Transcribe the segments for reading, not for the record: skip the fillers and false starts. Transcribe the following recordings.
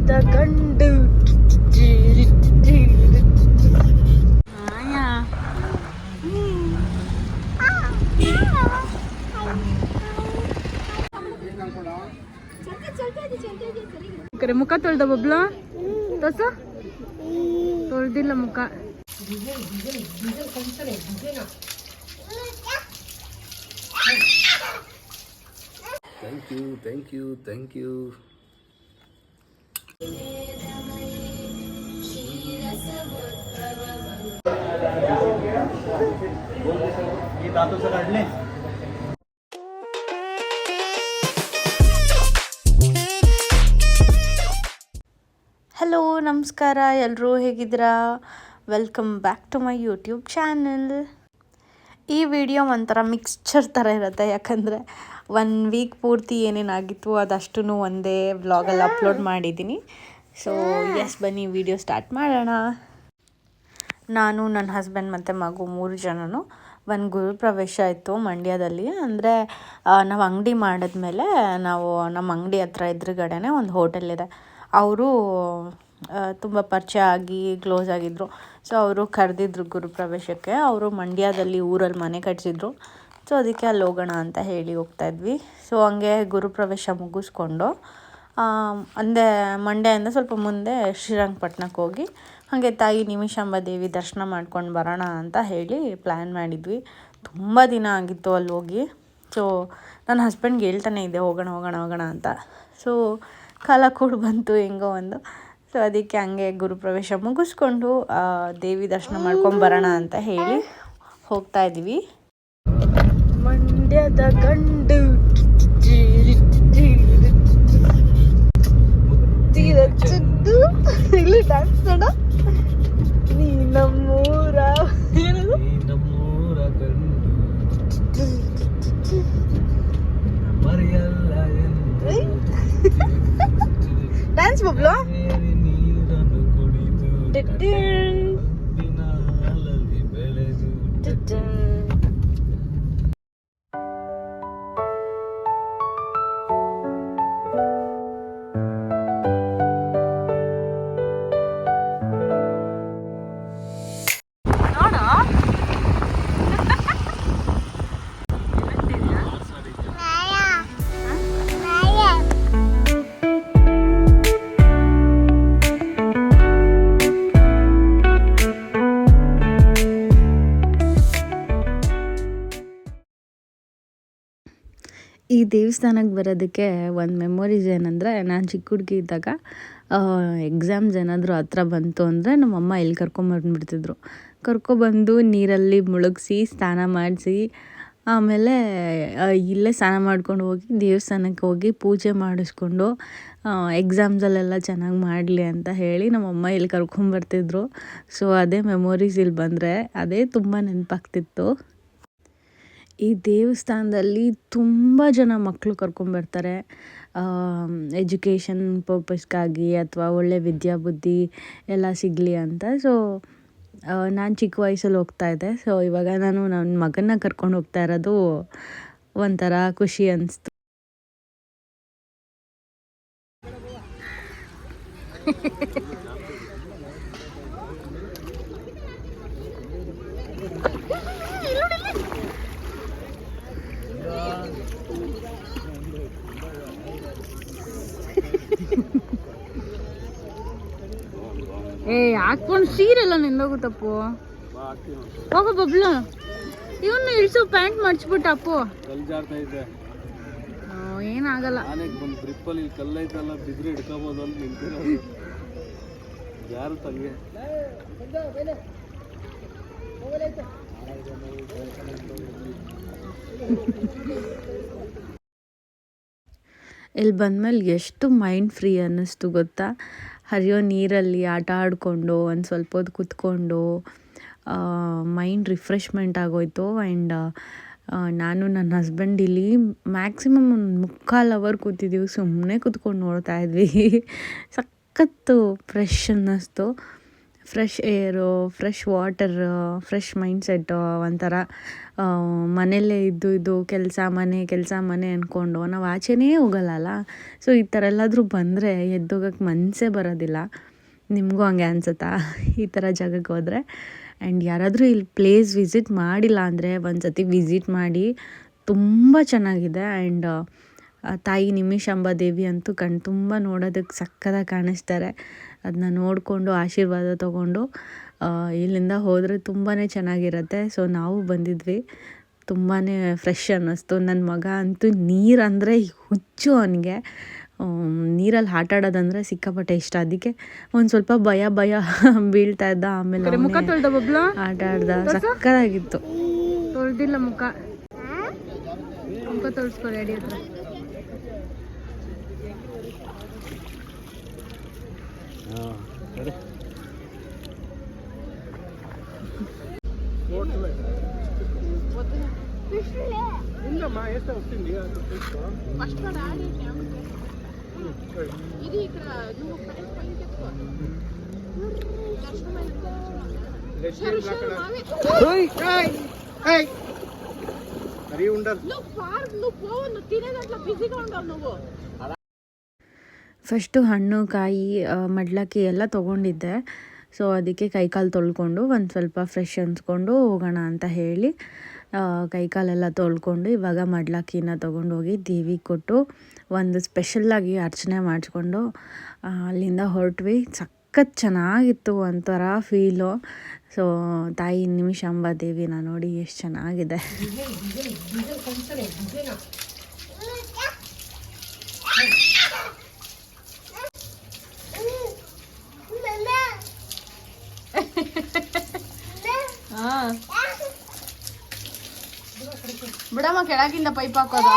ಮಂಡ್ಯದ ಗಂಡು ಮುಖ ತೊಳ್ದ ಬಬ್ಲ ತೋಸ ತೊಳ್ದಿಲ್ಲ ಮುಖ. Thank you. ಹಲೋ ನಮಸ್ಕಾರ, ಎಲ್ಲರೂ ಹೇಗಿದ್ದೀರಾ? Welcome back to my YouTube channel. ಈ ವಿಡಿಯೋ ಒಂಥರ ಮಿಕ್ಸ್ಚರ್ ಥರ ಇರುತ್ತೆ, ಯಾಕಂದರೆ 1 ವೀಕ್ ಪೂರ್ತಿ ಏನೇನಾಗಿತ್ತು ಅದಷ್ಟು ಒಂದೇ ವ್ಲಾಗಲ್ಲಿ ಅಪ್ಲೋಡ್ ಮಾಡಿದ್ದೀನಿ. ಸೊ ಬನ್ನಿ ವಿಡಿಯೋ ಸ್ಟಾರ್ಟ್ ಮಾಡೋಣ. ನಾನು, ನನ್ನ ಹಸ್ಬೆಂಡ್ ಮತ್ತು ಮಗು 3 ಜನನು ಒಂದು ಗುರುಪ್ರವೇಶ ಇತ್ತು ಮಂಡ್ಯದಲ್ಲಿ. ಅಂದರೆ ನಾವು ಅಂಗಡಿ ಮಾಡಿದ್ಮೇಲೆ ನಾವು ನಮ್ಮ ಅಂಗಡಿ ಹತ್ರ ಎದುರುಗಡೆನೇ ಒಂದು ಹೋಟೆಲ್ ಇದೆ. ಅವರು ತುಂಬ ಪರಿಚಯ ಆಗಿ ಕ್ಲೋಸ್ ಆಗಿದ್ದರು. ಸೊ ಅವರು ಕರೆದಿದ್ರು ಗುರುಪ್ರವೇಶಕ್ಕೆ. ಅವರು ಮಂಡ್ಯದಲ್ಲಿ ಊರಲ್ಲಿ ಮನೆ ಕಟ್ಟಿಸಿದ್ರು. ಸೊ ಅದಕ್ಕೆ ಅಲ್ಲಿ ಹೋಗೋಣ ಅಂತ ಹೇಳಿ ಹೋಗ್ತಾಯಿದ್ವಿ. ಸೊ ಹಂಗೆ ಗುರುಪ್ರವೇಶ ಮುಗಿಸ್ಕೊಂಡು ಮಂಡ್ಯದಿಂದ ಸ್ವಲ್ಪ ಮುಂದೆ ಶ್ರೀರಂಗಪಟ್ಟಣಕ್ಕೆ ಹೋಗಿ ಹಾಗೆ ತಾಯಿ ನಿಮಿಷಾಂಬ ದೇವಿ ದರ್ಶನ ಮಾಡ್ಕೊಂಡು ಬರೋಣ ಅಂತ ಹೇಳಿ ಪ್ಲ್ಯಾನ್ ಮಾಡಿದ್ವಿ. ತುಂಬ ದಿನ ಆಗಿತ್ತು ಅಲ್ಲಿ ಹೋಗಿ. ಸೊ ನನ್ನ ಹಸ್ಬೆಂಡ್ಗೆ ಹೇಳ್ತಾನೆ ಇದ್ದೆ ಹೋಗೋಣ ಅಂತ. ಸೊ ಕಾಲ ಕೂಡ ಬಂತು ಹೆಂಗೋ ಒಂದು. ಸೊ ಅದಕ್ಕೆ ಹಂಗೆ ಗುರುಪ್ರವೇಶ ಮುಗಿಸ್ಕೊಂಡು ದೇವಿ ದರ್ಶನ ಮಾಡ್ಕೊಂಡು ಬರೋಣ ಅಂತ ಹೇಳಿ ಹೋಗ್ತಾಯಿದ್ವಿ. ಮಂಡ್ಯದ ಗಂಡು ಇಲ್ಲಿ ಡ್ಯಾನ್ಸ್ ನೋಡ. ನೀ ನಮ್ಮೂರ ಡ್ಯಾನ್ಸ್ ಬಬ್ಲು. ಈ ದೇವಸ್ಥಾನಕ್ಕೆ ಬರೋದಕ್ಕೆ ಒಂದು ಮೆಮೊರೀಸ್ ಏನಂದರೆ, ನಾನು ಚಿಕ್ಕ ಹುಡುಗಿ ಇದ್ದಾಗ ಎಕ್ಸಾಮ್ಸ್ ಏನಾದರೂ ಹತ್ರ ಬಂತು ಅಂದರೆ ನಮ್ಮಮ್ಮ ಇಲ್ಲಿ ಕರ್ಕೊಂಬಂದುಬಿಡ್ತಿದ್ರು. ಕರ್ಕೊಬಂದು ನೀರಲ್ಲಿ ಮುಳುಗಿಸಿ ಸ್ನಾನ ಮಾಡಿಸಿ ಆಮೇಲೆ ಇಲ್ಲೇ ಸ್ನಾನ ಮಾಡ್ಕೊಂಡು ಹೋಗಿ ದೇವಸ್ಥಾನಕ್ಕೆ ಹೋಗಿ ಪೂಜೆ ಮಾಡಿಸ್ಕೊಂಡು ಎಕ್ಸಾಮ್ಸಲ್ಲೆಲ್ಲ ಚೆನ್ನಾಗಿ ಮಾಡಲಿ ಅಂತ ಹೇಳಿ ನಮ್ಮಮ್ಮ ಇಲ್ಲಿ ಕರ್ಕೊಂಬರ್ತಿದ್ರು. ಸೊ ಅದೇ ಮೆಮೊರೀಸ್ ಇಲ್ಲಿ ಬಂದರೆ ಅದೇ ತುಂಬ ನೆನಪಾಗ್ತಿತ್ತು. ಈ ದೇವಸ್ಥಾನದಲ್ಲಿ ತುಂಬ ಜನ ಮಕ್ಕಳು ಕರ್ಕೊಂಬರ್ತಾರೆ, ಎಜುಕೇಷನ್ ಪರ್ಪಸ್ಗಾಗಿ ಅಥವಾ ಒಳ್ಳೆ ವಿದ್ಯಾಬುದ್ಧಿ ಎಲ್ಲ ಸಿಗಲಿ ಅಂತ. ಸೊ ನಾನು ಚಿಕ್ಕ ವಯಸ್ಸಲ್ಲಿ ಹೋಗ್ತಾಯಿದ್ದೆ. ಸೊ ಇವಾಗ ನಾನು ನನ್ನ ಮಗನ್ನ ಕರ್ಕೊಂಡು ಹೋಗ್ತಾ ಇರೋದು ಒಂಥರ ಖುಷಿ ಅನಿಸ್ತು. ಹಾಕೊಂಡು ಸೀರೆಲ್ಲ ನಿಂದೋಗುತ್ತಪ್ಪು. ಹೋಗೋ ಬಬ್ಲು, ಇವನು ಇಳಿಸು, ಪ್ಯಾಂಟ್ ಮಡ್ಚ್ಬಿಟ್ಟು ಅಪ್ಪು. ಏನಾಗಲ್ಲ. ಇಲ್ಲಿ ಬಂದಮೇಲೆ ಎಷ್ಟು ಮೈಂಡ್ ಫ್ರೀ ಅನ್ನಿಸ್ತು ಗೊತ್ತಾ. ಹರಿಯೋ ನೀರಲ್ಲಿ ಆಟ ಆಡಿಕೊಂಡು ಒಂದು ಸ್ವಲ್ಪ ಹೊತ್ತು ಕೂತ್ಕೊಂಡು ಮೈಂಡ್ ರಿಫ್ರೆಶ್ಮೆಂಟ್ ಆಗೋಯ್ತು. ಆ್ಯಂಡ್ ನಾನು ನನ್ನ ಹಸ್ಬೆಂಡ್ ಇಲ್ಲಿ ಮ್ಯಾಕ್ಸಿಮಮ್ ಒಂದು 3/4 ಅವರ್ ಕೂತಿದ್ದೀವಿ, ಸುಮ್ಮನೆ ಕೂತ್ಕೊಂಡು ನೋಡ್ತಾ ಇದ್ವಿ. ಸಖತ್ತು ಫ್ರೆಶ್ ಅನ್ನಿಸ್ತು. ಫ್ರೆಶ್ ಏರು, ಫ್ರೆಶ್ ವಾಟರು, ಫ್ರೆಶ್ ಮೈಂಡ್ಸೆಟ್ಟು. ಒಂಥರ ಮನೆಯಲ್ಲೇ ಇದ್ದು ಕೆಲಸ ಮನೆ ಅಂದ್ಕೊಂಡು ನಾವು ಆಚೆನೇ ಹೋಗಲ್ಲ. ಸೊ ಈ ಥರ ಎಲ್ಲಾದರೂ ಬಂದರೆ ಎದ್ದೋಗಕ್ಕೆ ಮನಸ್ಸೇ ಬರೋದಿಲ್ಲ. ನಿಮಗೂ ಹಂಗೆ ಅನಿಸುತ್ತಾ ಈ ಥರ ಜಾಗಕ್ಕೆ ಹೋದರೆ? ಆ್ಯಂಡ್ ಯಾರಾದರೂ ಇಲ್ಲಿ ಪ್ಲೇಸ್ ವಿಸಿಟ್ ಮಾಡಿಲ್ಲ ಅಂದರೆ ಒಂದು ಸತಿ ವಿಸಿಟ್ ಮಾಡಿ, ತುಂಬ ಚೆನ್ನಾಗಿದೆ. ಆ್ಯಂಡ್ ತಾಯಿ ನಿಮಿಷಾಂಬ ದೇವಿ ಅಂತೂ ತುಂಬ ನೋಡೋದಕ್ಕೆ ಸಕ್ಕತ್ತಾಗಿ ಕಾಣಿಸ್ತಾರೆ. ಅದನ್ನ ನೋಡಿಕೊಂಡು ಆಶೀರ್ವಾದ ತೊಗೊಂಡು ಇಲ್ಲಿಂದ ಹೋದರೆ ತುಂಬಾ ಚೆನ್ನಾಗಿರುತ್ತೆ. ಸೊ ನಾವು ಬಂದಿದ್ವಿ, ತುಂಬಾ ಫ್ರೆಶ್ ಅನ್ನಿಸ್ತು. ನನ್ನ ಮಗ ಅಂತೂ ನೀರಂದರೆ ಹುಚ್ಚು. ಅವನಿಗೆ ನೀರಲ್ಲಿ ಆಟ ಆಡೋದಂದರೆ ಸಿಕ್ಕಾಪಟ್ಟೆ ಇಷ್ಟ. ಅದಕ್ಕೆ ಒಂದು ಸ್ವಲ್ಪ ಭಯ ಬೀಳ್ತಾ ಇದ್ದ. ಆಮೇಲೆ ಮುಖ ತೊಳ್ದ ಬಬ್ಲು ಆಟ ಆಡ್ದ, ಸಕ್ಕತ್ತಾಗಿತ್ತು. ತೊಳ್ದಿಲ್ಲ ಮುಖ ತೊಳ್ಸ್ಕೊಳ್ಳಿ ಅಡಿ ಹತ್ರ. ಫಸ್ಟು ಹಣ್ಣು ಕಾಯಿ ಮಡ್ಲಕ್ಕಿ ಎಲ್ಲ ತೊಗೊಂಡಿದ್ದೆ. ಸೊ ಅದಕ್ಕೆ ಕೈಕಾಲು ತೊಳ್ಕೊಂಡು ಒಂದು ಸ್ವಲ್ಪ ಫ್ರೆಶ್ ಅನ್ಸ್ಕೊಂಡು ಹೋಗೋಣ ಅಂತ ಹೇಳಿ ಕೈಕಾಲೆಲ್ಲ ತೊಳ್ಕೊಂಡು ಇವಾಗ ಮಡ್ಲಕ್ಕಿನ ತೊಗೊಂಡೋಗಿ ದೇವಿಗೆ ಕೊಟ್ಟು ಒಂದು ಸ್ಪೆಷಲ್ಲಾಗಿ ಅರ್ಚನೆ ಮಾಡಿಸ್ಕೊಂಡು ಅಲ್ಲಿಂದ ಹೊರಟ್ವಿ. ಸಖತ್ ಚೆನ್ನಾಗಿತ್ತು, ಒಂಥರ ಫೀಲು. ಸೊ ತಾಯಿ ನಿಮಿಷಾಂಬ ದೇವಿನ ನೋಡಿ ಎಷ್ಟು ಚೆನ್ನಾಗಿದೆ. ಬಿಡಮ್ಮ ಕೆಳಗಿಂದ ಪೈಪ್ ಹಾಕೋದು.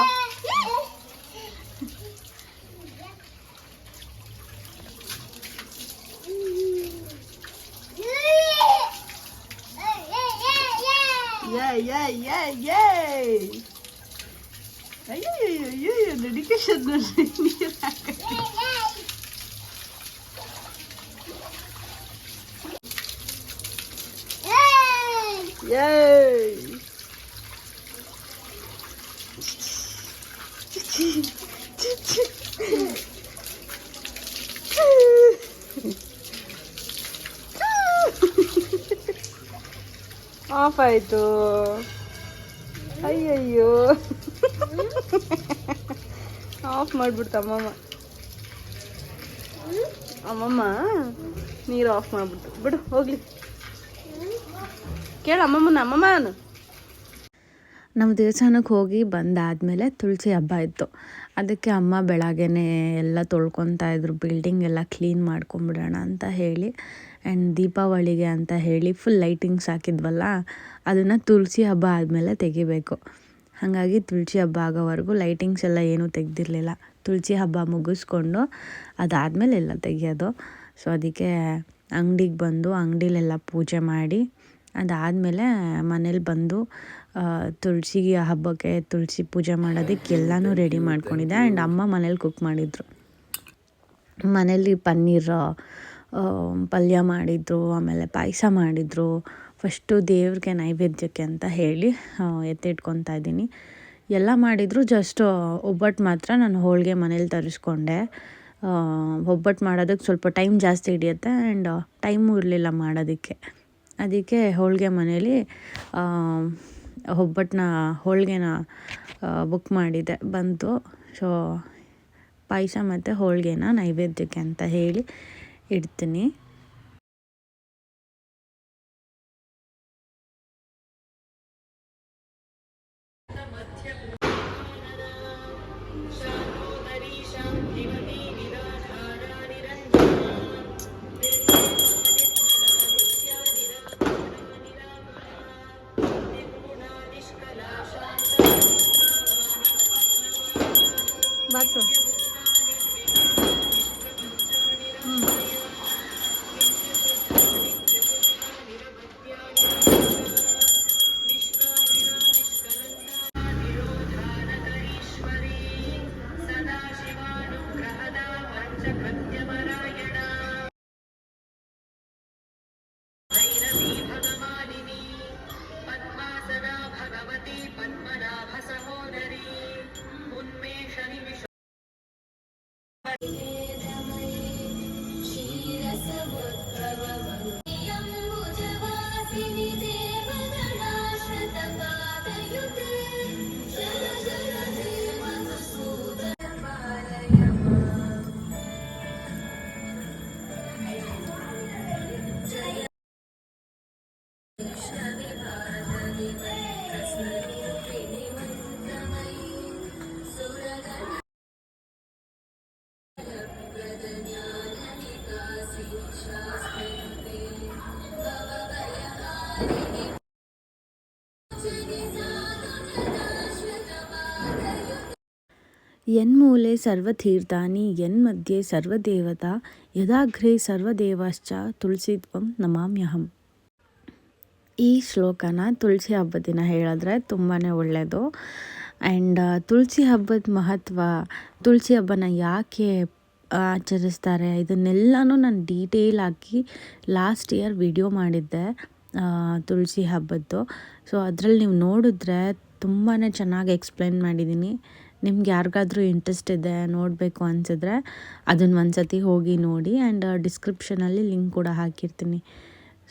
ಡೆಡಿಕೇಶನ್ ಆಫ್ ಆಯ್ತು. ಅಯ್ಯಯ್ಯೋ ಆಫ್ ಮಾಡ್ಬಿಡ್ತು ಅಮ್ಮಮ್ಮ ನೀರು ಆಫ್ ಮಾಡ್ಬಿಡ್ತು. ಬಿಡು ಹೋಗ್ಲಿ, ಕೇಳ ಅಮ್ಮಮ್ಮನ. ನಮ್ಮ ದೇವಸ್ಥಾನಕ್ಕೆ ಹೋಗಿ ಬಂದಾದಮೇಲೆ ತುಳಸಿ ಹಬ್ಬ ಇತ್ತು. ಅದಕ್ಕೆ ಅಮ್ಮ ಬೆಳಗ್ಗೆನೇ ಎಲ್ಲ ತೊಳ್ಕೊತಾ ಇದ್ರು, ಬಿಲ್ಡಿಂಗ್ ಎಲ್ಲ ಕ್ಲೀನ್ ಮಾಡ್ಕೊಂಬಿಡೋಣ ಅಂತ ಹೇಳಿ. ಆ್ಯಂಡ್ ದೀಪಾವಳಿಗೆ ಅಂತ ಹೇಳಿ ಫುಲ್ ಲೈಟಿಂಗ್ಸ್ ಹಾಕಿದ್ವಲ್ಲ, ಅದನ್ನು ತುಳಸಿ ಹಬ್ಬ ಆದಮೇಲೆ ತೆಗಿಬೇಕು. ಹಾಗಾಗಿ ತುಳಸಿ ಹಬ್ಬ ಆಗೋವರೆಗೂ ಲೈಟಿಂಗ್ಸ್ ಎಲ್ಲ ಏನೂ ತೆಗ್ದಿರಲಿಲ್ಲ. ತುಳಸಿ ಹಬ್ಬ ಮುಗಿಸ್ಕೊಂಡು ಅದಾದಮೇಲೆ ಎಲ್ಲ ತೆಗಿಯೋದು. ಸೊ ಅದಕ್ಕೆ ಅಂಗಡಿಗೆ ಬಂದು ಅಂಗಡಿಲೆಲ್ಲ ಪೂಜೆ ಮಾಡಿ ಅದಾದಮೇಲೆ ಮನೇಲಿ ಬಂದು ತುಳಸಿ ಹಬ್ಬಕ್ಕೆ ತುಳಸಿ ಪೂಜೆ ಮಾಡೋದಕ್ಕೆ ಎಲ್ಲನೂ ರೆಡಿ ಮಾಡ್ಕೊಂಡಿದ್ದೆ. ಆ್ಯಂಡ್ ಅಮ್ಮ ಮನೇಲಿ ಕುಕ್ ಮಾಡಿದರು. ಮನೇಲಿ ಪನ್ನೀರ್ ಪಲ್ಯ ಮಾಡಿದರು, ಆಮೇಲೆ ಪಾಯಸ ಮಾಡಿದರು. ಫಸ್ಟು ದೇವ್ರಿಗೆ ನೈವೇದ್ಯಕ್ಕೆ ಅಂತ ಹೇಳಿ ಎತ್ತಿಟ್ಕೊತಾ ಇದ್ದೀನಿ. ಎಲ್ಲ ಮಾಡಿದರು, ಜಸ್ಟ್ ಒಬ್ಬಟ್ಟು ಮಾತ್ರ ನಾನು ಹೋಳಿಗೆ ಮನೇಲಿ ತರಿಸ್ಕೊಂಡೆ. ಒಬ್ಬಟ್ಟು ಮಾಡೋದಕ್ಕೆ ಸ್ವಲ್ಪ ಟೈಮ್ ಜಾಸ್ತಿ ಹಿಡಿಯುತ್ತೆ ಆ್ಯಂಡ್ ಟೈಮು ಇರಲಿಲ್ಲ ಮಾಡೋದಕ್ಕೆ. ಅದಕ್ಕೆ ಹೋಳಿಗೆ ಮನೇಲಿ ಹೋಳಿಗೆನ ಬುಕ್ ಮಾಡಿದ್ದೆ, ಬಂತು. ಸೊ ಪಾಯಸ ಮತ್ತು ಹೋಳಿಗೆನ ನೈವೇದ್ಯಕ್ಕೆ ಅಂತ ಹೇಳಿ ಇಡ್ತೀನಿ. ಬಾತು ಯನ್ಮೂಲೆ ಸರ್ವತೀರ್ಥಾನಿ ಯನ್ಮಧ್ಯೆ ಸರ್ವದೇವತಾ ಯದಾಗ್ರೇ ಸರ್ವದೇವಾಶ್ಚ ತುಳಸಿತ್ವಂ ನಮಾಮ್ಯಹಂ. ಈ ಶ್ಲೋಕನ ತುಳಸಿ ಹಬ್ಬದ ದಿನ ಹೇಳಿದ್ರೆ ತುಂಬಾ ಒಳ್ಳೆಯದು. ಆ್ಯಂಡ್ ತುಳಸಿ ಹಬ್ಬದ ಮಹತ್ವ, ತುಳಸಿ ಹಬ್ಬನ ಯಾಕೆ ಆಚರಿಸ್ತಾರೆ, ಇದನ್ನೆಲ್ಲನೂ ನಾನು ಡೀಟೇಲ್ ಆಗಿ ಲಾಸ್ಟ್ ಇಯರ್ ವಿಡಿಯೋ ಮಾಡಿದ್ದೆ ತುಳಸಿ ಹಬ್ಬದ್ದು. ಸೊ ಅದರಲ್ಲಿ ನೀವು ನೋಡಿದ್ರೆ ತುಂಬಾ ಚೆನ್ನಾಗಿ ಎಕ್ಸ್ಪ್ಲೈನ್ ಮಾಡಿದ್ದೀನಿ. ನಿಮ್ಗೆ ಯಾರಿಗಾದ್ರೂ ಇಂಟ್ರೆಸ್ಟ್ ಇದೆ, ನೋಡಬೇಕು ಅನಿಸಿದ್ರೆ ಅದನ್ನು ಒಂದು ಸತಿ ಹೋಗಿ ನೋಡಿ. ಆ್ಯಂಡ್ ಡಿಸ್ಕ್ರಿಪ್ಷನಲ್ಲಿ ಲಿಂಕ್ ಕೂಡ ಹಾಕಿರ್ತೀನಿ.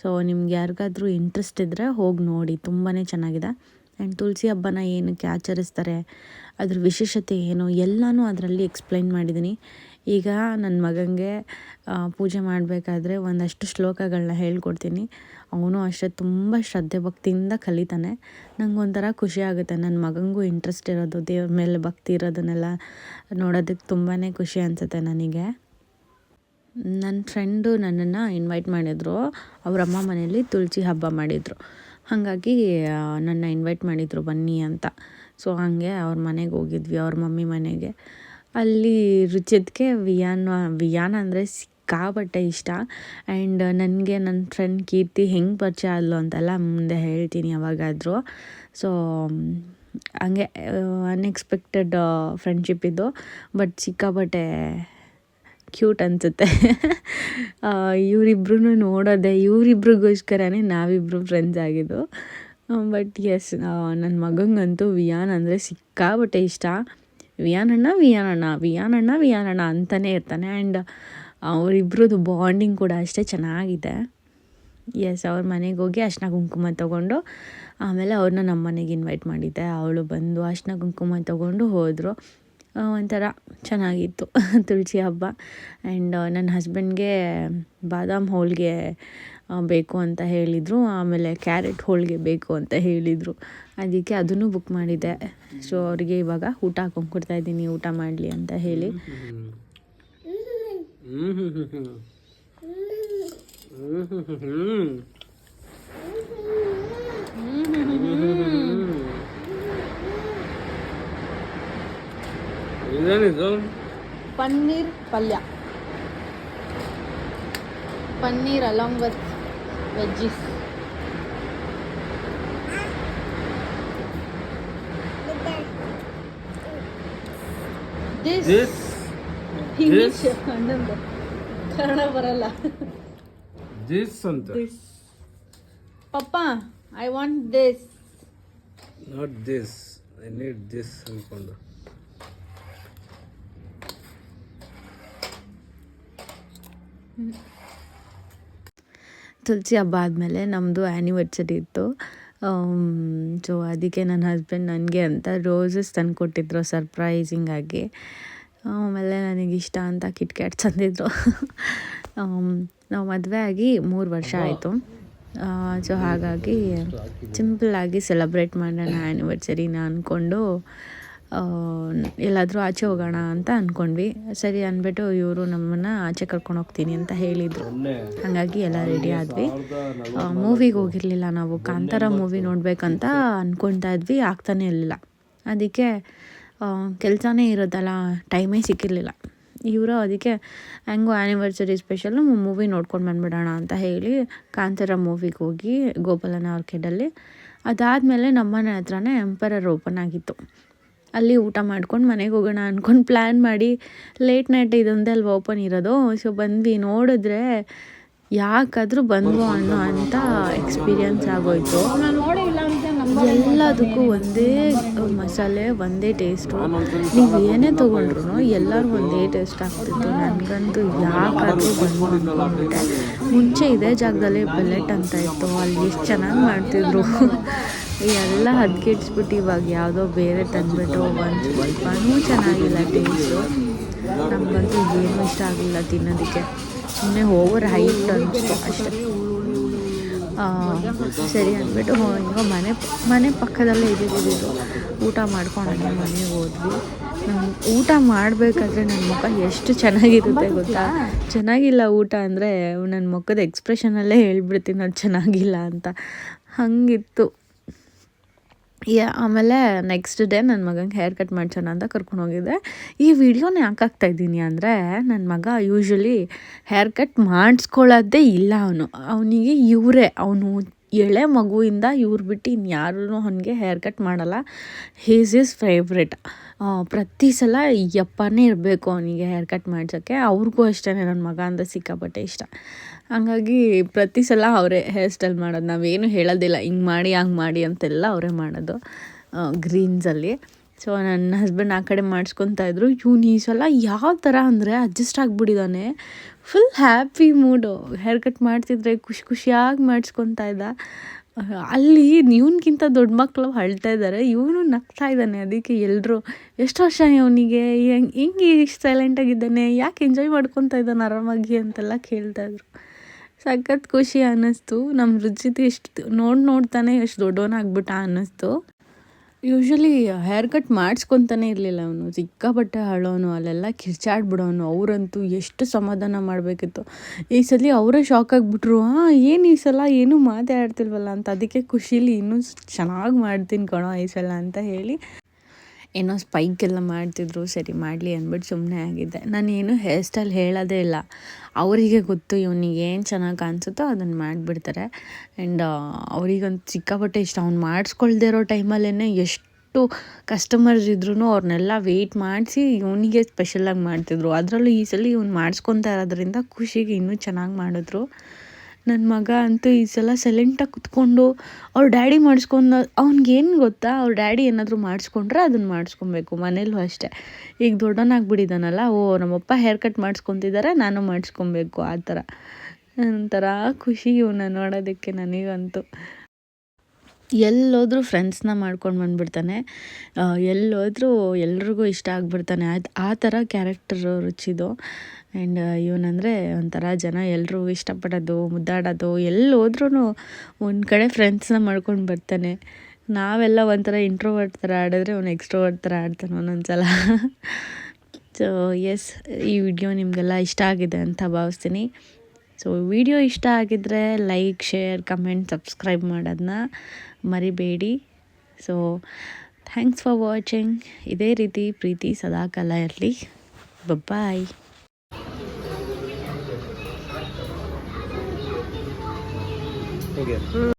ಸೊ ನಿಮ್ಗೆ ಯಾರಿಗಾದ್ರೂ ಇಂಟ್ರೆಸ್ಟ್ ಇದ್ದರೆ ಹೋಗಿ ನೋಡಿ, ತುಂಬಾ ಚೆನ್ನಾಗಿದೆ. ಆ್ಯಂಡ್ ತುಳಸಿ ಹಬ್ಬನ ಏನಕ್ಕೆ ಆಚರಿಸ್ತಾರೆ, ಅದ್ರ ವಿಶೇಷತೆ ಏನು ಎಲ್ಲನೂ ಅದರಲ್ಲಿ ಎಕ್ಸ್ಪ್ಲೈನ್ ಮಾಡಿದ್ದೀನಿ. ಈಗ ನನ್ನ ಮಗನಿಗೆ ಪೂಜೆ ಮಾಡಬೇಕಾದ್ರೆ ಒಂದಷ್ಟು ಶ್ಲೋಕಗಳನ್ನ ಹೇಳ್ಕೊಡ್ತೀನಿ. ಅವನು ಅಷ್ಟೇ ತುಂಬ ಶ್ರದ್ಧೆ ಭಕ್ತಿಯಿಂದ ಕಲಿತಾನೆ. ನಂಗೊಂಥರ ಖುಷಿ ಆಗುತ್ತೆ, ನನ್ನ ಮಗನಿಗೂ ಇಂಟ್ರೆಸ್ಟ್ ಇರೋದು, ದೇವ್ರ ಮೇಲೆ ಭಕ್ತಿ ಇರೋದನ್ನೆಲ್ಲ ನೋಡೋದಕ್ಕೆ ತುಂಬಾ ಖುಷಿ ಅನಿಸುತ್ತೆ ನನಗೆ. ನನ್ನ ಫ್ರೆಂಡು ನನ್ನನ್ನು ಇನ್ವೈಟ್ ಮಾಡಿದರು. ಅವರಮ್ಮ ಮನೇಲಿ ತುಳಸಿ ಹಬ್ಬ ಮಾಡಿದರು. ಹಾಗಾಗಿ ನನ್ನ ಇನ್ವೈಟ್ ಮಾಡಿದರು ಬನ್ನಿ ಅಂತ. ಸೊ ಹಾಗೆ ಅವ್ರ ಮನೆಗೆ ಹೋಗಿದ್ವಿ, ಅವ್ರ ಮಮ್ಮಿ ಮನೆಗೆ. ಅಲ್ಲಿ ರುಚಿದ್ಕೆ ವಿಯಾನ ಅಂದರೆ ಸಿಕ್ಕಾಪಟ್ಟೆ ಇಷ್ಟ. ಆ್ಯಂಡ್ ನನಗೆ ನನ್ನ ಫ್ರೆಂಡ್ ಕೀರ್ತಿ ಹೆಂಗೆ ಪರಿಚಯ ಆದ್ಲು ಅಂತೆಲ್ಲ ಮುಂದೆ ಹೇಳ್ತೀನಿ ಯಾವಾಗಾದರೂ. ಸೊ ಹಂಗೆ ಅನ್ಎಕ್ಸ್ಪೆಕ್ಟೆಡ್ ಫ್ರೆಂಡ್ಶಿಪ್ ಇದು, ಬಟ್ ಸಿಕ್ಕಾಪಟ್ಟೆ ಕ್ಯೂಟ್ ಅನಿಸುತ್ತೆ. ಇವರಿಬ್ರು ನೋಡೋದೆ, ಇವರಿಬ್ರಿಗೋಸ್ಕರನೇ ನಾವಿಬ್ಬರು ಫ್ರೆಂಡ್ಸ್ ಆಗಿದ್ದು. ಬಟ್ ಎಸ್, ನನ್ನ ಮಗಂಗಂತೂ ವಿಯಾನ್ ಅಂದರೆ ಸಿಕ್ಕಾಪಟ್ಟೆ ಇಷ್ಟ. ವಿಯಾನಣ್ಣ ಅಂತಲೇ ಇರ್ತಾನೆ. ಆ್ಯಂಡ್ ಅವರಿಬ್ರದ್ದು ಬಾಂಡಿಂಗ್ ಕೂಡ ಅಷ್ಟೇ ಚೆನ್ನಾಗಿದೆ. ಎಸ್, ಅವ್ರ ಮನೆಗೆ ಹೋಗಿ ಅರಿಶಿನ ಕುಂಕುಮ ತೊಗೊಂಡು ಆಮೇಲೆ ಅವ್ರನ್ನ ನಮ್ಮ ಮನೆಗೆ ಇನ್ವೈಟ್ ಮಾಡಿದ್ದೆ. ಅವಳು ಬಂದು ಅರಿಶಿನ ಕುಂಕುಮ ತೊಗೊಂಡು ಹೋದರು. ಒಂಥರ ಚೆನ್ನಾಗಿತ್ತು ತುಳಸಿ ಹಬ್ಬ. ಆ್ಯಂಡ್ ನನ್ನ ಹಸ್ಬೆಂಡ್ಗೆ ಬಾದಾಮ್ ಹೋಳಿಗೆ ಬೇಕು ಅಂತ ಹೇಳಿದರು. ಆಮೇಲೆ ಕ್ಯಾರೆಟ್ ಹೋಳಿಗೆ ಬೇಕು ಅಂತ ಹೇಳಿದರು. ಅದಕ್ಕೆ ಅದನ್ನು ಬುಕ್ ಮಾಡಿದ್ದೆ. ಸೊ ಅವರಿಗೆ ಇವಾಗ ಊಟ ಹಾಕೊಂಡು ಕೊಡ್ತಾಯಿದ್ದೀನಿ, ಊಟ ಮಾಡಲಿ ಅಂತ ಹೇಳಿ. ಪನ್ನೀರ್ ಪಲ್ಯ, paneer along with veggies. This English ಅನ್ನಂದು ಕನ್ನಡ ಬರಲ್ಲ. ದಿಸ್ ಅಂತ, papa I want this. Not this, I need this ಅಂದ್ಕೊಂಡು. ತುಳಸಿ ಹಬ್ಬ ಆದಮೇಲೆ ನಮ್ಮದು ಆ್ಯನಿವರ್ಸರಿ ಇತ್ತು. ಸೊ ಅದಕ್ಕೆ ನನ್ನ ಹಸ್ಬೆಂಡ್ ನನಗೆ ಅಂತ ರೋಸಸ್ ತಂದು ಕೊಟ್ಟಿದ್ರು ಸರ್ಪ್ರೈಸಿಂಗಾಗಿ. ಆಮೇಲೆ ನನಗಿಷ್ಟ ಅಂತ ಕಿಟ್ಕ್ಯಾಟ್ ತಂದಿದ್ರು. ನಾವು ಮದುವೆ ಆಗಿ 3 ವರ್ಷ ಆಯಿತು. ಸೊ ಹಾಗಾಗಿ ಸಿಂಪಲ್ಲಾಗಿ ಸೆಲೆಬ್ರೇಟ್ ಮಾಡೋಣ ಆ್ಯನಿವರ್ಸರಿನ ಅಂದ್ಕೊಂಡು ಎಲ್ಲಾದರೂ ಆಚೆ ಹೋಗೋಣ ಅಂತ ಅಂದ್ಕೊಂಡ್ವಿ. ಸರಿ ಅಂದ್ಬಿಟ್ಟು ಇವರು ನಮ್ಮನ್ನು ಆಚೆ ಕರ್ಕೊಂಡು ಹೋಗ್ತೀನಿ ಅಂತ ಹೇಳಿದರು. ಹಾಗಾಗಿ ಎಲ್ಲ ರೆಡಿ ಆದ್ವಿ. ಮೂವಿಗೆ ಹೋಗಿರಲಿಲ್ಲ ನಾವು, ಕಾಂತಾರ ಮೂವಿ ನೋಡಬೇಕಂತ ಅಂದ್ಕೊಳ್ತಾ ಇದ್ವಿ, ಆಗ್ತಾನೇ ಇರಲಿಲ್ಲ. ಅದಕ್ಕೆ ಕೆಲಸನೇ ಇರೋದಲ್ಲ, ಟೈಮೇ ಸಿಕ್ಕಿರಲಿಲ್ಲ. ಇವರು ಅದಕ್ಕೆ ಹೆಂಗೋ ಆ್ಯನಿವರ್ಸರಿ ಸ್ಪೆಷಲ್ಲು ಮೂವಿ ನೋಡ್ಕೊಂಡು ಬಂದುಬಿಡೋಣ ಅಂತ ಹೇಳಿ ಕಾಂತಾರ ಮೂವಿಗೆ ಹೋಗಿ ಗೋಪಾಲನ ಆರ್ಕೇಡಲ್ಲಿ. ಅದಾದಮೇಲೆ ನಮ್ಮನೆ ಹತ್ರನೇ ಎಂಪರರ್ ಓಪನ್ ಆಗಿತ್ತು. ಅಲ್ಲಿ ಊಟ ಮಾಡ್ಕೊಂಡು ಮನೆಗೆ ಹೋಗೋಣ ಅಂದ್ಕೊಂಡು ಪ್ಲ್ಯಾನ್ ಮಾಡಿ ಲೇಟ್ ನೈಟ್ ಇದೊಂದೇ ಅಲ್ವಾ ಓಪನ್ ಇರೋದು. ಸೊ ಬಂದ್ವಿ, ನೋಡಿದ್ರೆ ಯಾಕಾದರೂ ಬಂದ್ವು ಅಂತ ಎಕ್ಸ್ಪೀರಿಯನ್ಸ್ ಆಗೋಯ್ತು. ಎಲ್ಲದಕ್ಕೂ ಒಂದೇ ಮಸಾಲೆ, ಒಂದೇ ಟೇಸ್ಟು. ನೀವು ಏನೇ ತೊಗೊಂಡ್ರು ಎಲ್ಲರೂ ಒಂದೇ ಟೇಸ್ಟ್ ಆಗ್ತಿತ್ತು. ನನಗಂತೂ ಯಾಕಾದರೂ ಬಂದು ಅಂದ್ಕೊಂಡ್ಬಿಟ್ಟೆ. ಮುಂಚೆ ಇದೇ ಜಾಗದಲ್ಲಿ ಪೆಲೆಟ್ ಅಂತ ಇತ್ತು, ಅಲ್ಲಿ ಎಷ್ಟು ಚೆನ್ನಾಗಿ ಮಾಡ್ತಿದ್ರು. ಎಲ್ಲ ಹದ್ಗೆಡ್ಸ್ಬಿಟ್ಟು ಇವಾಗ ಯಾವುದೋ ಬೇರೆ ತಂದುಬಿಟ್ಟು ಒಂದು ಸ್ವಲ್ಪನೂ ಚೆನ್ನಾಗಿಲ್ಲ ಟೇಸ್ಟು. ನಮಗಂತೂ ಏನೂ ಇಷ್ಟ ಆಗಲಿಲ್ಲ ತಿನ್ನೋದಕ್ಕೆ. ಸುಮ್ಮನೆ ಓವರ್ ಹೈಟ್ ಅನಿಸ್ತು ಅಷ್ಟೇ. ಸರಿ ಅಂದ್ಬಿಟ್ಟು ಹಿಂಗೋ ಮನೆ ಪಕ್ಕದಲ್ಲೇ ಇದ್ದಿದ್ದು ಊಟ ಮಾಡ್ಕೊಂಡು ಹಂಗೆ ಮನೆಗೆ ಹೋದ್ವಿ. ಊಟ ಮಾಡಬೇಕಾದ್ರೆ ನನ್ನ ಮುಖ ಎಷ್ಟು ಚೆನ್ನಾಗಿರುತ್ತೆ ಗೊತ್ತಾ. ಚೆನ್ನಾಗಿಲ್ಲ ಊಟ ಅಂದರೆ ನನ್ನ ಮುಖದ ಎಕ್ಸ್ಪ್ರೆಷನಲ್ಲೇ ಹೇಳ್ಬಿಡ್ತೀನಿ ಅದು ಚೆನ್ನಾಗಿಲ್ಲ ಅಂತ, ಹಾಗಿತ್ತು. ಆಮೇಲೆ ನೆಕ್ಸ್ಟ್ ಡೇ ನನ್ನ ಮಗಂಗೆ ಹೇರ್ ಕಟ್ ಮಾಡ್ಸೋಣ ಅಂತ ಕರ್ಕೊಂಡು ಹೋಗಿದ್ದೆ. ಈ ವಿಡಿಯೋನ ಯಾಕೆ ಹಾಕ್ತಾಯಿದ್ದೀನಿ ಅಂದರೆ ನನ್ನ ಮಗ ಯೂಶ್ವಲಿ ಹೇರ್ ಕಟ್ ಮಾಡಿಸ್ಕೊಳ್ಳೋದೇ ಇಲ್ಲ. ಅವನಿಗೆ ಅವನು ಎಳೆ ಮಗುವಿಂದ ಇವ್ರು ಬಿಟ್ಟು ಇನ್ಯಾರೂ ಅವನಿಗೆ ಹೇರ್ ಕಟ್ ಮಾಡಲ್ಲ. Is favourite. ಪ್ರತಿ ಸಲ ಯಪ್ಪನೇ ಇರಬೇಕು ಅವನಿಗೆ ಹೇರ್ ಕಟ್ ಮಾಡ್ಸೋಕ್ಕೆ. ಅವ್ರಿಗೂ ಅಷ್ಟೇ ನನ್ನ ಮಗ ಅಂದರೆ ಸಿಕ್ಕಾಪಟ್ಟೆ ಇಷ್ಟ. ಹಂಗಾಗಿ ಪ್ರತಿ ಸಲ ಅವರೇ ಹೇರ್ ಸ್ಟೈಲ್ ಮಾಡೋದು, ನಾವೇನು ಹೇಳೋದಿಲ್ಲ ಹಿಂಗೆ ಮಾಡಿ ಹಂಗೆ ಮಾಡಿ ಅಂತೆಲ್ಲ ಅವರೇ ಮಾಡೋದು ಗ್ರೀನ್ಸಲ್ಲಿ. ಸೊ ನನ್ನ ಹಸ್ಬೆಂಡ್ ಆ ಕಡೆ ಮಾಡಿಸ್ಕೊತಾಯಿದ್ರು. ಇವ್ನು ಈ ಸಲ ಯಾವ ಥರ ಅಂದರೆ ಅಡ್ಜಸ್ಟ್ ಆಗಿಬಿಟ್ಟಿದ್ದಾನೆ. ಫುಲ್ ಹ್ಯಾಪಿ ಮೂಡು. ಹೇರ್ ಕಟ್ ಮಾಡ್ತಿದ್ರೆ ಖುಷಿಯಾಗಿ ಮಾಡಿಸ್ಕೊತಾ ಇದ್ದ. ಅಲ್ಲಿ ಇವನಿಗಿಂತ ದೊಡ್ಡ ಮಕ್ಕಳು ಅಳ್ತಾ ಇದ್ದಾರೆ, ಇವನು ನಗ್ತಾ ಇದ್ದಾನೆ. ಅದಕ್ಕೆ ಎಲ್ಲರೂ ಎಷ್ಟು ವರ್ಷ ಇವನಿಗೆ ಹಿಂಗೆ ಇಷ್ಟು ಸೈಲೆಂಟಾಗಿದ್ದಾನೆ, ಯಾಕೆ ಎಂಜಾಯ್ ಮಾಡ್ಕೊತಾ ಇದ್ದಾನೆ ಆರಾಮಾಗಿ ಅಂತೆಲ್ಲ ಕೇಳ್ತಾಯಿದ್ರು. ಸಖತ್ ಖುಷಿ ಅನ್ನಿಸ್ತು. ನಮ್ಮ ರುಚಿತಿ ಎಷ್ಟು ನೋಡ್ತಾನೆ ಎಷ್ಟು ದೊಡ್ಡವನಾಗ್ಬಿಟ್ಟ ಅನ್ನಿಸ್ತು. ಯೂಶ್ವಲಿ ಹೇರ್ ಕಟ್ ಮಾಡಿಸ್ಕೊತಾನೆ ಇರಲಿಲ್ಲ ಅವನು, ಸಿಕ್ಕಾಪಟ್ಟೆ ಅಳೋನು, ಅಲ್ಲೆಲ್ಲ ಕಿರ್ಚಾಡ್ಬಿಡೋನು. ಅವರಂತೂ ಎಷ್ಟು ಸಮಾಧಾನ ಮಾಡಬೇಕಿತ್ತು. ಈ ಸಲ ಅವರೇ ಶಾಕ್ ಆಗಿಬಿಟ್ರು, ಏನು ಈ ಸಲ ಏನೂ ಮಾತಾಡ್ತಿಲ್ವಲ್ಲ ಅಂತ. ಅದಕ್ಕೆ ಖುಷೀಲಿ ಇನ್ನೂ ಚೆನ್ನಾಗಿ ಮಾಡ್ತೀನಿ ಕಣೋ ಈ ಸಲ ಅಂತ ಹೇಳಿ ಏನೋ ಸ್ಪೈಕೆಲ್ಲ ಮಾಡ್ತಿದ್ರು. ಸರಿ ಮಾಡಲಿ ಅಂದ್ಬಿಟ್ಟು ಸುಮ್ಮನೆ ಆಗಿದ್ದೆ. ನಾನೇನು ಹೇರ್ ಸ್ಟೈಲ್ ಹೇಳೋದೇ ಇಲ್ಲ, ಅವರಿಗೆ ಗೊತ್ತು ಇವನಿಗೆ ಏನು ಚೆನ್ನಾಗಿ ಕಾಣಿಸುತ್ತೋ ಅದನ್ನು ಮಾಡಿಬಿಡ್ತಾರೆ. ಆ್ಯಂಡ್ ಅವರಿಗಂತೂ ಸಿಕ್ಕಾಪಟ್ಟೆ ಇಷ್ಟ. ಅವ್ನು ಮಾಡಿಸ್ಕೊಳ್ದೇ ಇರೋ ಟೈಮಲ್ಲೇ ಎಷ್ಟು ಕಸ್ಟಮರ್ಸ್ ಇದ್ರೂ ಅವ್ರನ್ನೆಲ್ಲ ವೆಯ್ಟ್ ಮಾಡಿಸಿ ಇವನಿಗೆ ಸ್ಪೆಷಲಾಗಿ ಮಾಡ್ತಿದ್ರು. ಅದರಲ್ಲೂ ಈ ಸಲ ಇವ್ನು ಮಾಡಿಸ್ಕೊತಾ ಇರೋದ್ರಿಂದ ಖುಷಿಗೆ ಇನ್ನೂ ಚೆನ್ನಾಗಿ ಮಾಡಿದ್ರು. ನನ್ನ ಮಗ ಅಂತೂ ಈ ಸಲ ಸೈಲೆಂಟಾಗಿ ಕುತ್ಕೊಂಡು ಅವ್ರ ಡ್ಯಾಡಿ ಮಾಡಿಸ್ಕೊಂಡು, ಅವ್ನಿಗೇನು ಗೊತ್ತಾ, ಅವ್ರ ಡ್ಯಾಡಿ ಏನಾದರೂ ಮಾಡಿಸ್ಕೊಂಡ್ರೆ ಅದನ್ನು ಮಾಡಿಸ್ಕೊಬೇಕು. ಮನೇಲೂ ಅಷ್ಟೇ. ಈಗ ದೊಡ್ಡವನಾಗ್ಬಿಟ್ಟಿದ್ದಾನಲ್ಲ, ನಮ್ಮಪ್ಪ ಹೇರ್ ಕಟ್ ಮಾಡಿಸ್ಕೊತಿದ್ದಾರೆ, ನಾನು ಮಾಡಿಸ್ಕೊಬೇಕು, ಆ ಥರ ಒಂಥರ ಖುಷಿ ಇವನ್ನ ನೋಡೋದಕ್ಕೆ ನನಗಂತೂ. ಎಲ್ಲೋದ್ರೂ ಫ್ರೆಂಡ್ಸ್ನ ಮಾಡ್ಕೊಂಡು ಬಂದುಬಿಡ್ತಾನೆ, ಎಲ್ಲೋದ್ರೂ ಎಲ್ರಿಗೂ ಇಷ್ಟ ಆಗಿಬಿಡ್ತಾನೆ. ಆ ಥರ ಕ್ಯಾರೆಕ್ಟರು ರುಚಿದು. ಆ್ಯಂಡ್ ಇವನಂದರೆ ಒಂಥರ ಜನ ಎಲ್ಲರೂ ಇಷ್ಟಪಡೋದು, ಮುದ್ದಾಡೋದು. ಎಲ್ಲೋದ್ರೂ ಒಂದು ಕಡೆ ಫ್ರೆಂಡ್ಸ್ನ ಮಾಡ್ಕೊಂಡು ಬರ್ತಾನೆ. ನಾವೆಲ್ಲ ಒಂಥರ ಇಂಟ್ರೋವರ್ಟ್ ಥರ ಆಡಿದ್ರೆ ಅವ್ನು ಎಕ್ಸ್ಟ್ರೋವರ್ಟ್ ಥರ ಆಡ್ತಾನೆ ಒಂದೊಂದ್ಸಲ. ಸೊ ಎಸ್, ಈ ವಿಡಿಯೋ ನಿಮಗೆಲ್ಲ ಇಷ್ಟ ಆಗಿದೆ ಅಂತ ಭಾವಿಸ್ತೀನಿ. ಸೊ ವಿಡಿಯೋ ಇಷ್ಟ ಆಗಿದ್ದರೆ ಲೈಕ್, ಶೇರ್, ಕಮೆಂಟ್, ಸಬ್ಸ್ಕ್ರೈಬ್ ಮಾಡೋದನ್ನ ಮರಿಬೇಡಿ. So thanks for watching. ಇದೇ ರೀತಿ ಪ್ರೀತಿ ಸದಾಕಾಲ ಇರಲಿ. ಬಾಯ್. Okay.